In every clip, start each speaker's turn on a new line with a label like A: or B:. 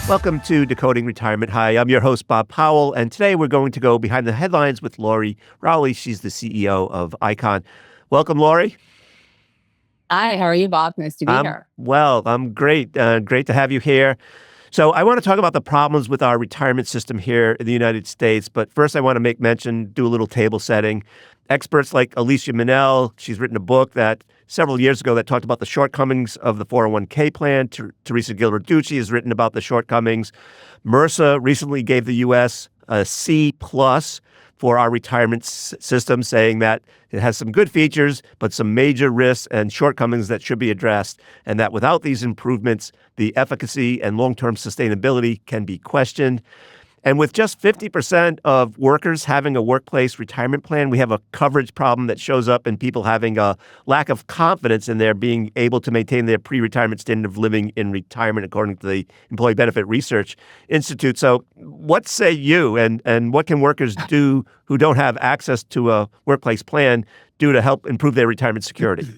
A: Welcome to Decoding Retirement. Hi, I'm your host, Bob Powell, and today we're going to go behind the headlines with Laurie Rowley. She's the CEO of Icon. Welcome, Laurie.
B: Hi, how are you, Bob? Nice to be here.
A: I'm great. Great to have you here. So I want to talk about the problems with our retirement system here in the United States. But first, I want to do a little table setting. Experts like Alicia Minnell, she's written a book that several years ago that talked about the shortcomings of the 401k plan. Teresa Gilbertucci has written about the shortcomings. MRSA recently gave the U.S. a C plus for our retirement system, saying that it has some good features, but some major risks and shortcomings that should be addressed, and that without these improvements, the efficacy and long-term sustainability can be questioned. And with just 50% of workers having a workplace retirement plan, we have a coverage problem that shows up in people having a lack of confidence in their being able to maintain their pre-retirement standard of living in retirement, according to the Employee Benefit Research Institute. So what say you, and what can workers do who don't have access to a workplace plan do to help improve their retirement security?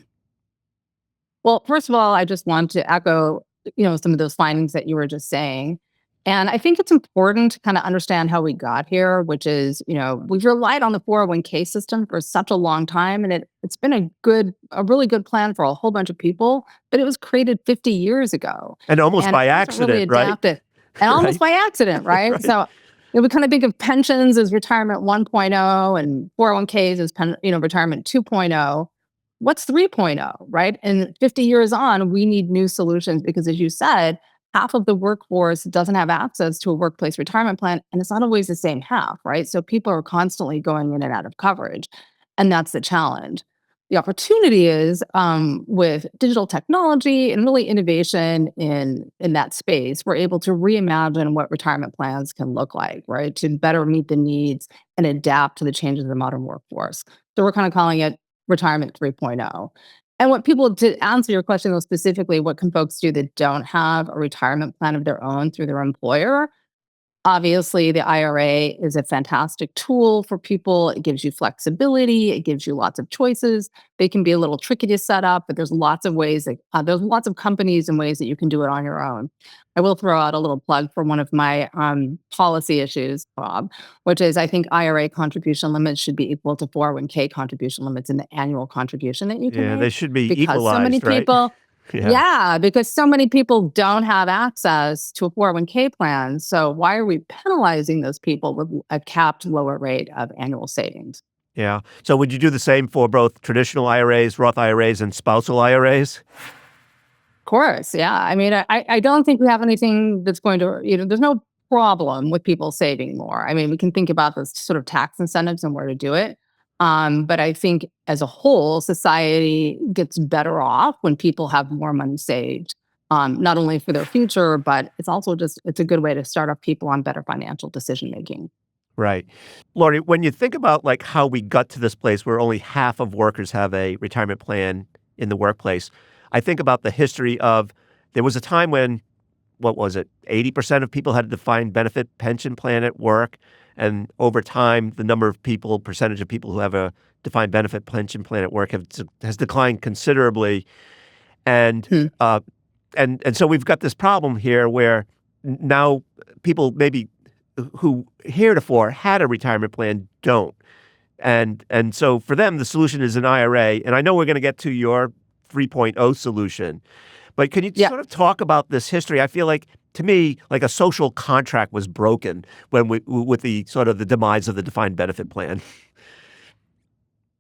B: Well, first of all, I just want to echo, some of those findings that you were just saying. And I think it's important to kind of understand how we got here, which is, we've relied on the 401k system for such a long time, and it's been a really good plan for a whole bunch of people, but it was created 50 years ago.
A: And almost
B: And
A: by
B: it wasn't really
A: accident, right?
B: adapted. And almost by accident, right?
A: Right.
B: So we kind of think of pensions as retirement 1.0 and 401ks as retirement 2.0. What's 3.0, right? And 50 years on, we need new solutions because, as you said, half of the workforce doesn't have access to a workplace retirement plan, and it's not always the same half, right? So people are constantly going in and out of coverage, and that's the challenge. The opportunity is with digital technology and really innovation in that space, we're able to reimagine what retirement plans can look like, right? To better meet the needs and adapt to the changes in the modern workforce. So we're kind of calling it Retirement 3.0. And what people, to answer your question though, specifically, what can folks do that don't have a retirement plan of their own through their employer? Obviously, the IRA is a fantastic tool for people. It gives you flexibility. It gives you lots of choices. They can be a little tricky to set up, but there's lots of ways that there's lots of companies and ways that you can do it on your own. I will throw out a little plug for one of my policy issues, Bob, which is I think IRA contribution limits should be equal to 401k contribution limits in the annual contribution that you can
A: Yeah, they
B: make,
A: should be
B: because so many
A: equalized, right?
B: people
A: Yeah.
B: yeah, because so many people don't have access to a 401k plan. So why are we penalizing those people with a capped lower rate of annual savings?
A: Yeah. So would you do the same for both traditional IRAs, Roth IRAs, and spousal IRAs?
B: Of course, yeah. I mean, I don't think we have anything that's going to, there's no problem with people saving more. I mean, we can think about those sort of tax incentives and where to do it. But I think as a whole, society gets better off when people have more money saved, not only for their future, but it's also it's a good way to start off people on better financial decision making.
A: Right. Laurie, when you think about like how we got to this place where only half of workers have a retirement plan in the workplace, I think about the history of there was a time when, what was it, 80% of people had a defined benefit pension plan at work. And over time, the percentage of people who have a defined benefit pension plan at work has declined considerably. And
B: Hmm.
A: uh, and so we've got this problem here where now people maybe who heretofore had a retirement plan don't. And so for them, the solution is an IRA. And I know we're going to get to your 3.0 solution, but can you
B: Yeah.
A: sort of talk about this history? I feel like, to me, like a social contract was broken with the sort of the demise of the defined benefit plan.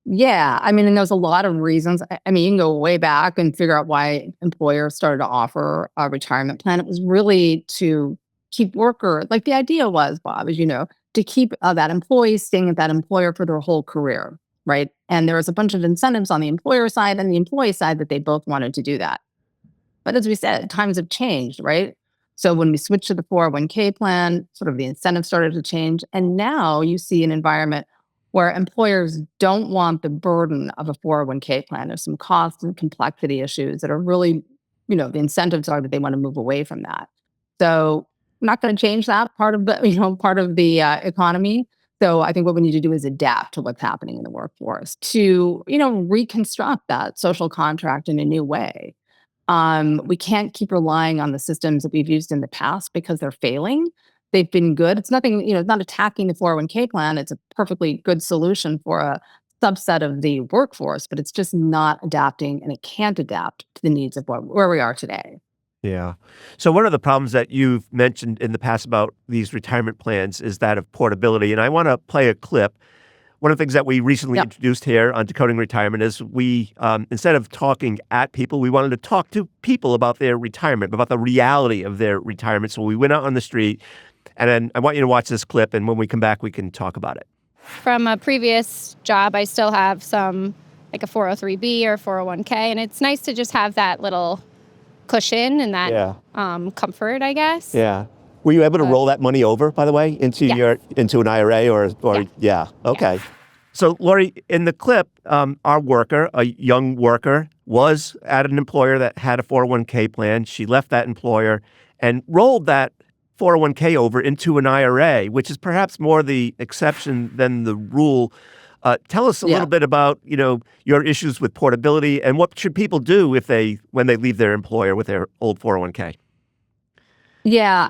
B: Yeah, I mean, and there's a lot of reasons. I mean, you can go way back and figure out why employers started to offer a retirement plan. It was really to keep like the idea was, Bob, as you know, to keep that employee staying at that employer for their whole career, right? And there was a bunch of incentives on the employer side and the employee side that they both wanted to do that. But as we said, times have changed, right? So when we switched to the 401k plan, sort of the incentives started to change. And now you see an environment where employers don't want the burden of a 401k plan. There's some cost and complexity issues that are really, the incentives are that they want to move away from that. So I'm not going to change that part of the, economy. So I think what we need to do is adapt to what's happening in the workforce to, reconstruct that social contract in a new way. We can't keep relying on the systems that we've used in the past because they're failing. They've been good. It's nothing, it's not attacking the 401k plan. It's a perfectly good solution for a subset of the workforce, but it's just not adapting, and it can't adapt to the needs of where we are today.
A: Yeah. So one of the problems that you've mentioned in the past about these retirement plans is that of portability. And I want to play a clip. One of the things that we recently
B: Yep.
A: introduced here on Decoding Retirement is we, instead of talking at people, we wanted to talk to people about their retirement, about the reality of their retirement. So we went out on the street, and then I want you to watch this clip. And when we come back, we can talk about it.
C: From a previous job, I still have some, like a 403B or 401k, and it's nice to just have that little cushion and that comfort, I guess.
A: Yeah. Were you able to roll that money over, by the way, into into an IRA or yeah. Okay. So, Laurie, in the clip, our worker, a young worker, was at an employer that had a 401k plan. She left that employer and rolled that 401k over into an IRA, which is perhaps more the exception than the rule. Tell us a little bit about, your issues with portability, and what should people do when they leave their employer with their old 401k?
B: Yeah,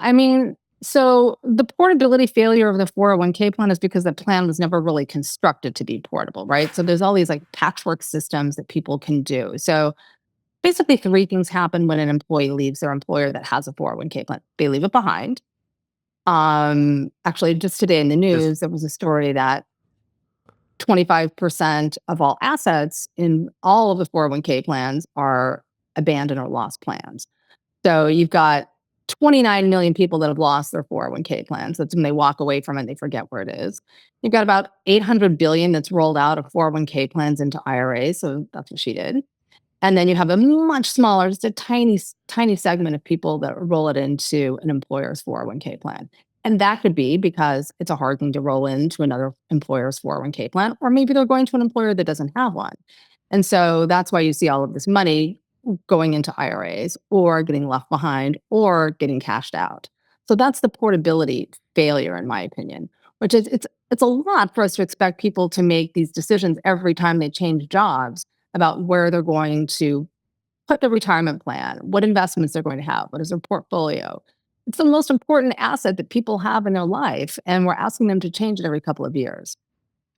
B: so the portability failure of the 401k plan is because the plan was never really constructed to be portable, right? So there's all these like patchwork systems that people can do. So basically, three things happen when an employee leaves their employer that has a 401k plan. They leave it behind. Actually, just today in the news, there was a story that 25% of all assets in all of the 401k plans are abandoned or lost plans. So you've got 29 million people that have lost their 401k plans. That's when they walk away from it, they forget where it is. You've got about 800 billion that's rolled out of 401k plans into IRAs. So that's what she did. And then you have a much smaller, just a tiny, tiny segment of people that roll it into an employer's 401k plan. And that could be because it's a hard thing to roll into another employer's 401k plan, or maybe they're going to an employer that doesn't have one. And so that's why you see all of this money going into IRAs or getting left behind or getting cashed out. So that's the portability failure, in my opinion, which is it's a lot for us to expect people to make these decisions every time they change jobs about where they're going to put the retirement plan, what investments they're going to have, what is their portfolio. It's the most important asset that people have in their life, and we're asking them to change it every couple of years.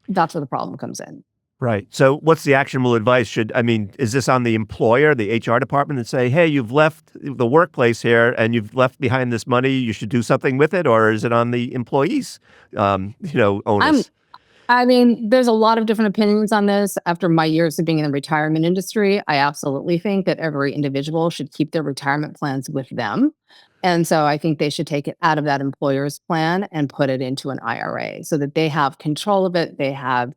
B: That's where the problem comes in.
A: Right. So what's the actionable advice? Is this on the employer, the HR department, that say, hey, you've left the workplace here and you've left behind this money, you should do something with it? Or is it on the employees, onus?
B: There's a lot of different opinions on this. After my years of being in the retirement industry, I absolutely think that every individual should keep their retirement plans with them. And so I think they should take it out of that employer's plan and put it into an IRA so that they have control of it. They have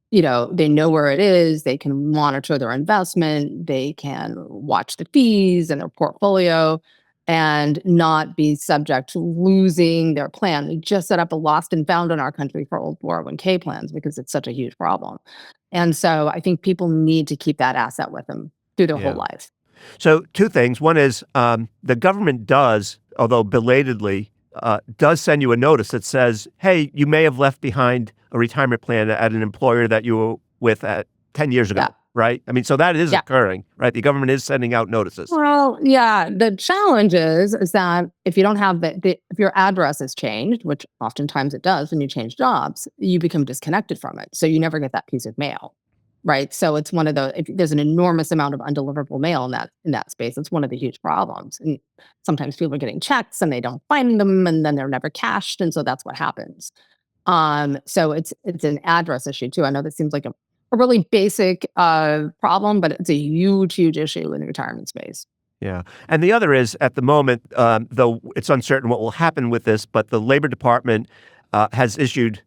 B: they know where it is. They can monitor their investment. They can watch the fees and their portfolio and not be subject to losing their plan. We just set up a lost and found in our country for old 401k plans because it's such a huge problem. And so I think people need to keep that asset with them through their whole life.
A: So two things. One is the government does, although belatedly, does send you a notice that says, hey, you may have left behind a retirement plan at an employer that you were with 10 years ago, right? So that is occurring, right? The government is sending out notices.
B: Well, yeah. The challenge is that if you don't have if your address has changed, which oftentimes it does when you change jobs, you become disconnected from it. So you never get that piece of mail, right? So it's one of if there's an enormous amount of undeliverable mail in that space. It's one of the huge problems. And sometimes people are getting checks and they don't find them, and then they're never cashed, and so that's what happens. So it's an address issue too. I know that seems like a really basic problem, but it's a huge, huge issue in the retirement space.
A: Yeah. And the other is, at the moment, though it's uncertain what will happen with this, but the Labor Department has issued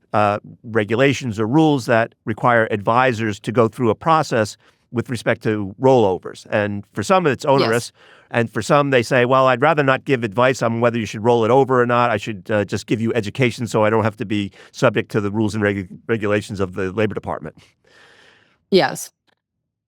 A: regulations or rules that require advisors to go through a process with respect to rollovers. And for some, it's onerous. Yes. And for some, they say, well, I'd rather not give advice on whether you should roll it over or not. I should just give you education so I don't have to be subject to the rules and regulations of the Labor Department.
B: Yes.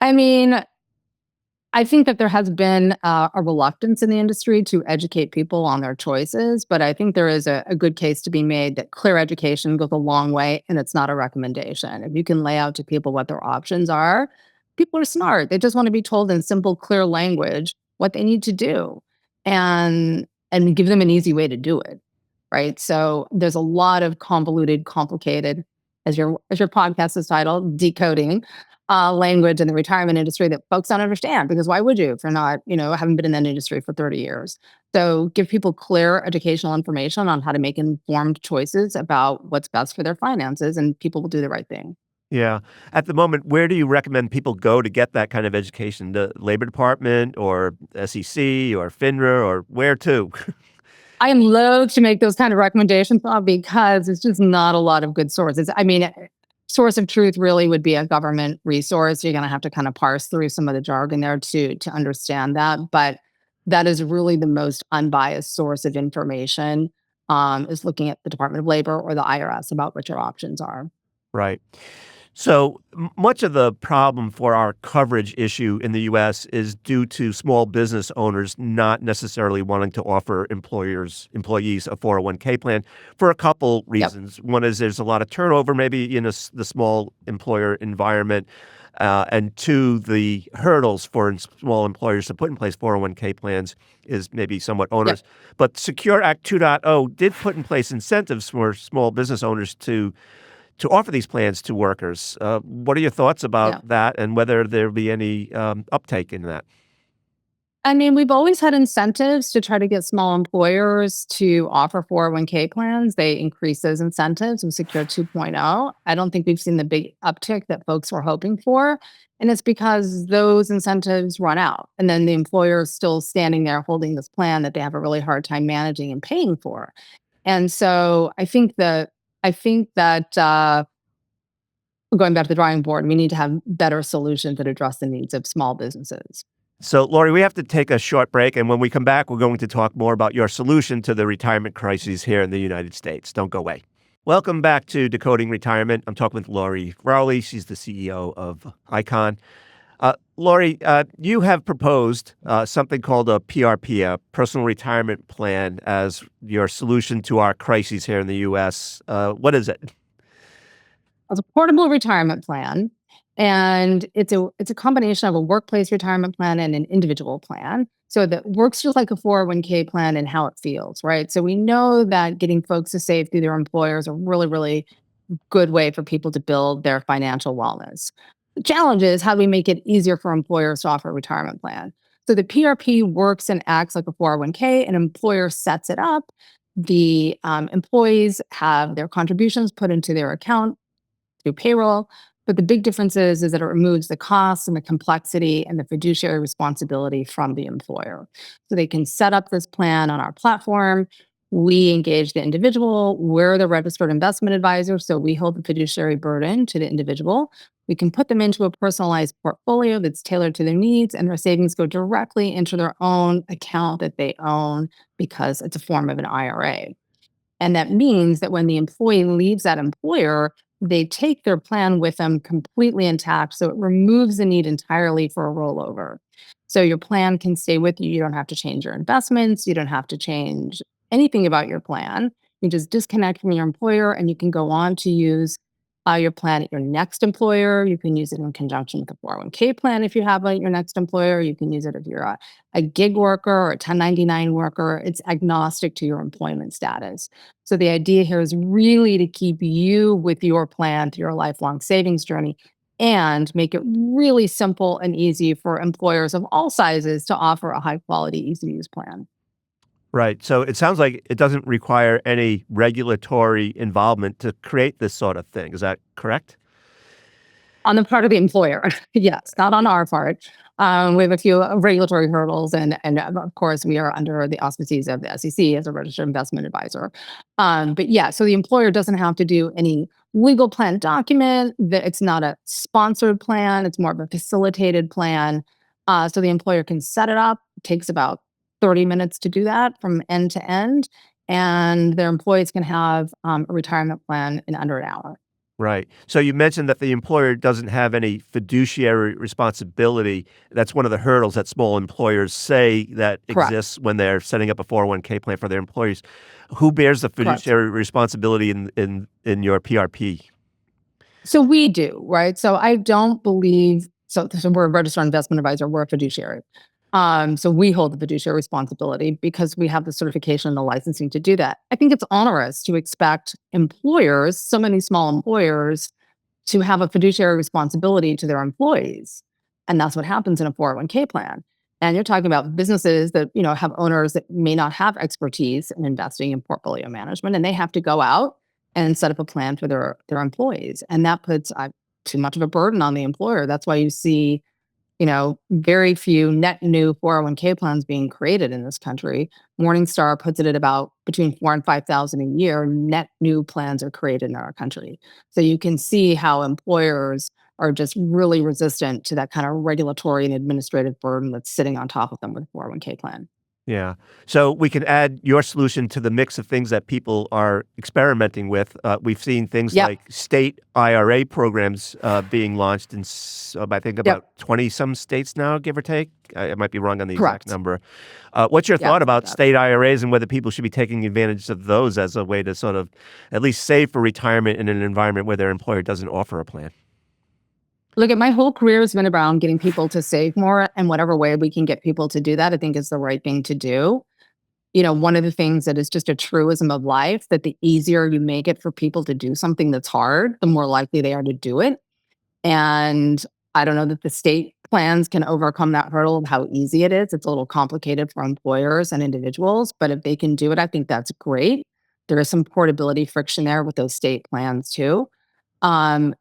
B: I think that there has been a reluctance in the industry to educate people on their choices, but I think there is a good case to be made that clear education goes a long way, and it's not a recommendation. If you can lay out to people what their options are, people are smart. They just want to be told in simple, clear language what they need to do and give them an easy way to do it. Right. So there's a lot of convoluted, complicated, as your podcast is titled, decoding language in the retirement industry that folks don't understand, because why would you if you're not, haven't been in that industry for 30 years? So give people clear educational information on how to make informed choices about what's best for their finances, and people will do the right thing.
A: Yeah. At the moment, where do you recommend people go to get that kind of education? The Labor Department or SEC or FINRA, or where to?
B: I am loath to make those kind of recommendations, Bob, because it's just not a lot of good sources. I mean, source of truth really would be a government resource. You're going to have to kind of parse through some of the jargon there to understand that. But that is really the most unbiased source of information, is looking at the Department of Labor or the IRS about what your options are.
A: Right. So much of the problem for our coverage issue in the U.S. is due to small business owners not necessarily wanting to offer employees a 401k plan for a couple reasons. Yep. One is there's a lot of turnover maybe in the small employer environment. And two, the hurdles for small employers to put in place 401k plans is maybe somewhat onerous. Yep. But Secure Act 2.0 did put in place incentives for small business owners to offer these plans to workers. What are your thoughts about that, and whether there'll be any uptake in that?
B: I mean, we've always had incentives to try to get small employers to offer 401k plans. They increase those incentives with Secure 2.0. I don't think we've seen the big uptick that folks were hoping for. And it's because those incentives run out. And then the employer is still standing there holding this plan that they have a really hard time managing and paying for. And so I think that going back to the drawing board, we need to have better solutions that address the needs of small businesses.
A: So, Laurie, we have to take a short break. And when we come back, we're going to talk more about your solution to the retirement crisis here in the United States. Don't go away. Welcome back to Decoding Retirement. I'm talking with Laurie Rowley. She's the CEO of ICON. Laurie, you have proposed something called a PRP, a personal retirement plan, as your solution to our crises here in the U.S. What is it?
B: It's a portable retirement plan, and it's a combination of a workplace retirement plan and an individual plan. So that works just like a 401k plan and how it feels, right? So we know that getting folks to save through their employer is a really, really good way for people to build their financial wellness. The challenge is, how do we make it easier for employers to offer a retirement plan? So the PRP works and acts like a 401k. An employer sets it up. The employees have their contributions put into their account through payroll. But the big difference is that it removes the costs and the complexity and the fiduciary responsibility from the employer. So they can set up this plan on our platform. We engage the individual. We're the registered investment advisor, so we hold the fiduciary burden to the individual. We can put them into a personalized portfolio that's tailored to their needs, and their savings go directly into their own account that they own, because it's a form of an IRA. And that means that when the employee leaves that employer, they take their plan with them completely intact. So it removes the need entirely for a rollover. So your plan can stay with you. You don't have to change your investments. You don't have to change anything about your plan. You just disconnect from your employer, and you can go on to use your plan at your next employer. You can use it in conjunction with a 401k plan if you have your next employer. You can use it if you're a gig worker or a 1099 worker. It's agnostic to your employment status. So the idea here is really to keep you with your plan through your lifelong savings journey, and make it really simple and easy for employers of all sizes to offer a high quality, easy to use plan.
A: Right. So it sounds like it doesn't require any regulatory involvement to create this sort of thing. Is that correct?
B: On the part of the employer, yes, not on our part. We have a few regulatory hurdles, and of course, we are under the auspices of the SEC as a registered investment advisor. But yeah, so the employer doesn't have to do any legal plan document. It's not a sponsored plan. It's more of a facilitated plan. So the employer can set it up. It takes about 30 minutes to do that from end to end, and their employees can have a retirement plan in under an hour.
A: Right. So you mentioned that the employer doesn't have any fiduciary responsibility. That's one of the hurdles that small employers say that exists when they're setting up a 401k plan for their employees. Who bears the fiduciary responsibility in your PRP?
B: So we do, right? So I don't believe, so we're a registered investment advisor, we're a fiduciary. So we hold the fiduciary responsibility because we have the certification and the licensing to do that. I think it's onerous to expect employers, so many small employers, to have a fiduciary responsibility to their employees. And that's what happens in a 401k plan. And you're talking about businesses that, have owners that may not have expertise in investing in portfolio management, and they have to go out and set up a plan for their employees. And that puts too much of a burden on the employer. That's why you see very few net new 401k plans being created in this country. Morningstar puts it at about between 4 and 5,000 a year. Net new plans are created in our country. So you can see how employers are just really resistant to that kind of regulatory and administrative burden that's sitting on top of them with a 401k plan.
A: Yeah. So we can add your solution to the mix of things that people are experimenting with. We've seen things like state IRA programs being launched in, I think, about 20-some states now, give or take. I might be wrong on the exact number. What's your thought about state IRAs and whether people should be taking advantage of those as a way to sort of at least save for retirement in an environment where their employer doesn't offer a plan?
B: Look, at my whole career has been around getting people to save more, and whatever way we can get people to do that, I think is the right thing to do. One of the things that is just a truism of life, that the easier you make it for people to do something that's hard, the more likely they are to do it. And I don't know that the state plans can overcome that hurdle of how easy it is. It's a little complicated for employers and individuals, but if they can do it, I think that's great. There is some portability friction there with those state plans too.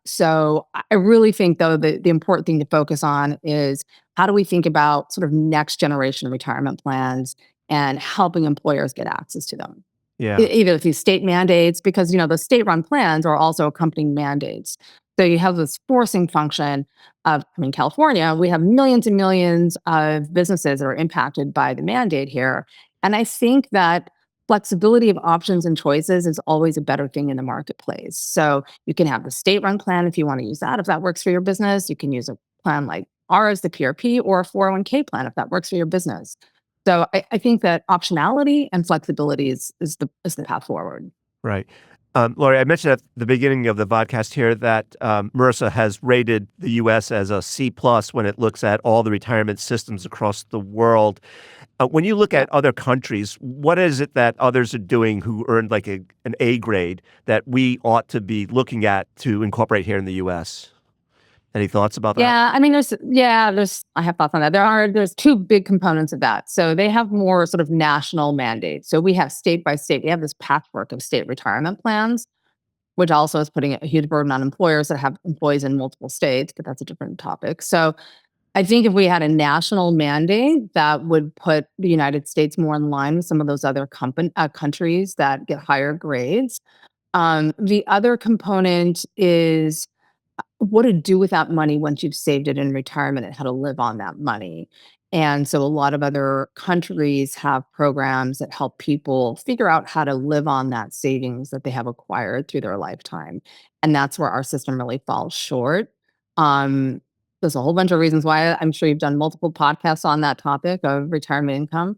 B: So I really think, though, the important thing to focus on is how do we think about sort of next generation retirement plans and helping employers get access to them.
A: Yeah.
B: Either through state mandates, because the state-run plans are also accompanying mandates. So you have this forcing function of, California, we have millions and millions of businesses that are impacted by the mandate here. And I think that flexibility of options and choices is always a better thing in the marketplace. So you can have the state-run plan if you want to use that, if that works for your business. You can use a plan like ours, the PRP, or a 401k plan if that works for your business. So I think that optionality and flexibility is the path forward.
A: Right. Laurie, I mentioned at the beginning of the podcast here that Mercer has rated the U.S. as a C+ when it looks at all the retirement systems across the world. When you look at other countries, what is it that others are doing who earned like an A grade that we ought to be looking at to incorporate here in the U.S.? Any thoughts about that?
B: I have thoughts on that. There's two big components of that. So they have more sort of national mandates. So we have state by state, we have this patchwork of state retirement plans, which also is putting a huge burden on employers that have employees in multiple states, but that's a different topic. So I think if we had a national mandate, that would put the United States more in line with some of those other countries that get higher grades. The other component is what to do with that money once you've saved it in retirement and how to live on that money. And so a lot of other countries have programs that help people figure out how to live on that savings that they have acquired through their lifetime. And that's where our system really falls short. There's a whole bunch of reasons why. I'm sure you've done multiple podcasts on that topic of retirement income.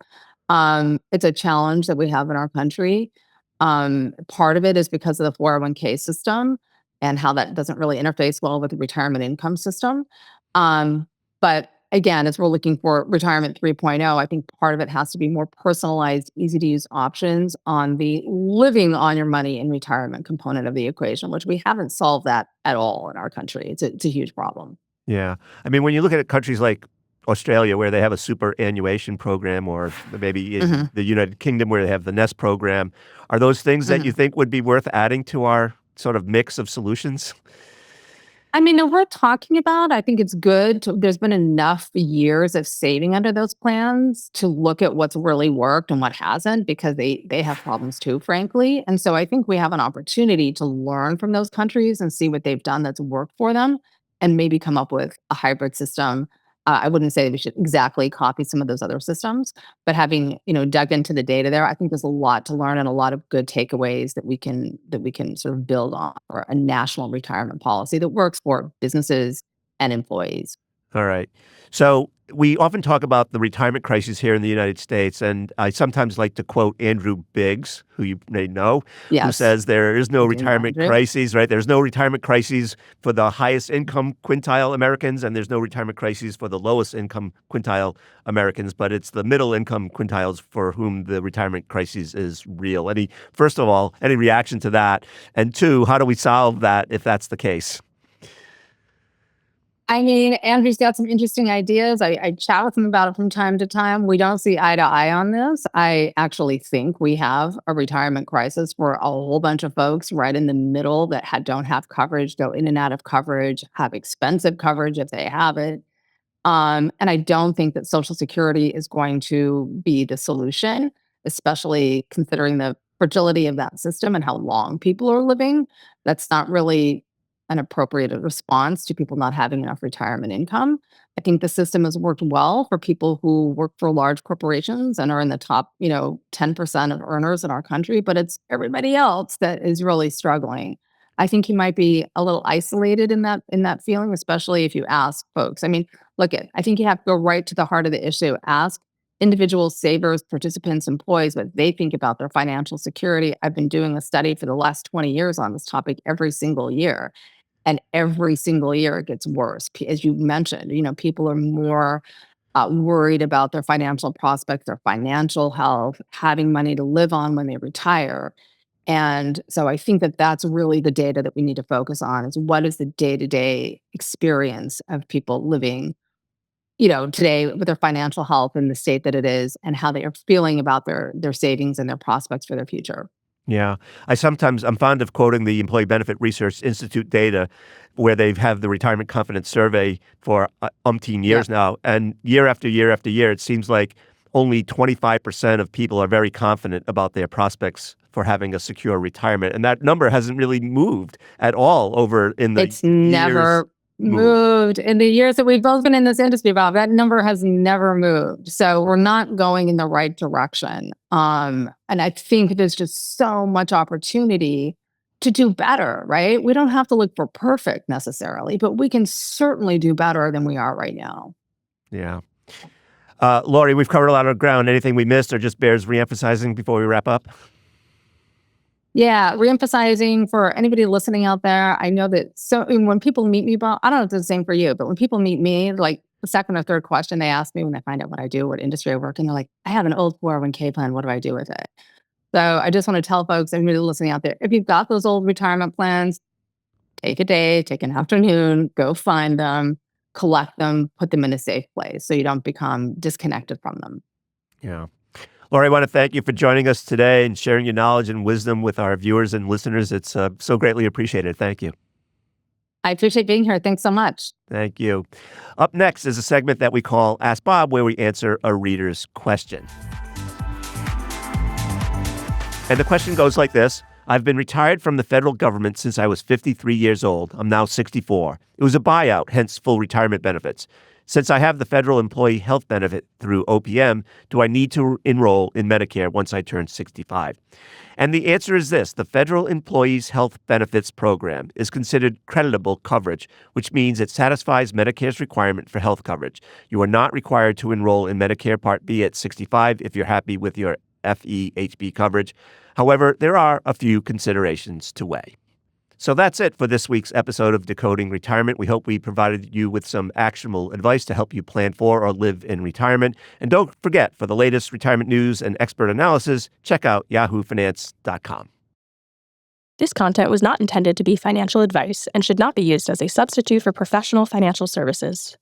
B: It's a challenge that we have in our country. Part of it is because of the 401k system and how that doesn't really interface well with the retirement income system. But again, as we're looking for retirement 3.0, I think part of it has to be more personalized, easy to use options on the living on your money in retirement component of the equation, which we haven't solved that at all in our country. It's a huge problem.
A: Yeah. I mean, when you look at countries like Australia, where they have a superannuation program, or maybe in the United Kingdom, where they have the Nest program, are those things that you think would be worth adding to our sort of mix of solutions?
B: I mean, no, we're talking about, I think it's good. There's been enough years of saving under those plans to look at what's really worked and what hasn't, because they have problems too, frankly. And so I think we have an opportunity to learn from those countries and see what they've done that's worked for them and maybe come up with a hybrid system. I wouldn't say we should exactly copy some of those other systems, but having, dug into the data there, I think there's a lot to learn and a lot of good takeaways that we can sort of build on for a national retirement policy that works for businesses and employees.
A: All right. So we often talk about the retirement crisis here in the United States, and I sometimes like to quote Andrew Biggs, who you may know, who
B: Yes.
A: says there is no
B: I do know
A: retirement
B: Andrew.
A: crisis, right? There's no retirement crisis for the highest income quintile Americans, and there's no retirement crisis for the lowest income quintile Americans, but it's the middle income quintiles for whom the retirement crisis is real. First of all, any reaction to that? And two, how do we solve that if that's the case?
B: I mean, Andrew's got some interesting ideas. I chat with him about it from time to time. We don't see eye to eye on this. I actually think we have a retirement crisis for a whole bunch of folks right in the middle that don't have coverage, go in and out of coverage, have expensive coverage if they have it. And I don't think that Social Security is going to be the solution, especially considering the fragility of that system and how long people are living. That's not really an appropriate response to people not having enough retirement income. I think the system has worked well for people who work for large corporations and are in the top, 10% of earners in our country, but it's everybody else that is really struggling. I think you might be a little isolated in that feeling, especially if you ask folks. I mean, I think you have to go right to the heart of the issue. Ask individual savers, participants, employees what they think about their financial security. I've been doing a study for the last 20 years on this topic every single year. And every single year it gets worse. As you mentioned, people are more worried about their financial prospects, their financial health, having money to live on when they retire. And so I think that that's really the data that we need to focus on is what is the day-to-day experience of people living, today with their financial health in the state that it is and how they are feeling about their savings and their prospects for their future.
A: Yeah. I'm fond of quoting the Employee Benefit Research Institute data where they have the retirement confidence survey for umpteen years now. And year after year after year, it seems like only 25% of people are very confident about their prospects for having a secure retirement. And that number hasn't really moved at all
B: It's never moved. In the years that we've both been in this industry, Bob, that number has never moved. So we're not going in the right direction. And I think there's just so much opportunity to do better, right? We don't have to look for perfect necessarily, but we can certainly do better than we are right now.
A: Yeah. Laurie, we've covered a lot of ground. Anything we missed or just bears reemphasizing before we wrap up?
B: Yeah, reemphasizing for anybody listening out there, I know that when people meet me, Bob, I don't know if it's the same for you, but when people meet me, like the second or third question they ask me when they find out what I do, what industry I work in, they're like, I have an old 401k plan. What do I do with it? So I just want to tell folks, anybody listening out there, if you've got those old retirement plans, take a day, take an afternoon, go find them, collect them, put them in a safe place so you don't become disconnected from them.
A: Yeah. Laurie, I want to thank you for joining us today and sharing your knowledge and wisdom with our viewers and listeners. It's so greatly appreciated. Thank you.
B: I appreciate being here. Thanks so much.
A: Thank you. Up next is a segment that we call Ask Bob, where we answer a reader's question. And the question goes like this. I've been retired from the federal government since I was 53 years old. I'm now 64. It was a buyout, hence full retirement benefits. Since I have the federal employee health benefit through OPM, do I need to enroll in Medicare once I turn 65? And the answer is this. The Federal Employees Health Benefits Program is considered creditable coverage, which means it satisfies Medicare's requirement for health coverage. You are not required to enroll in Medicare Part B at 65 if you're happy with your FEHB coverage. However, there are a few considerations to weigh. So that's it for this week's episode of Decoding Retirement. We hope we provided you with some actionable advice to help you plan for or live in retirement. And don't forget, for the latest retirement news and expert analysis, check out yahoofinance.com.
D: This content was not intended to be financial advice and should not be used as a substitute for professional financial services.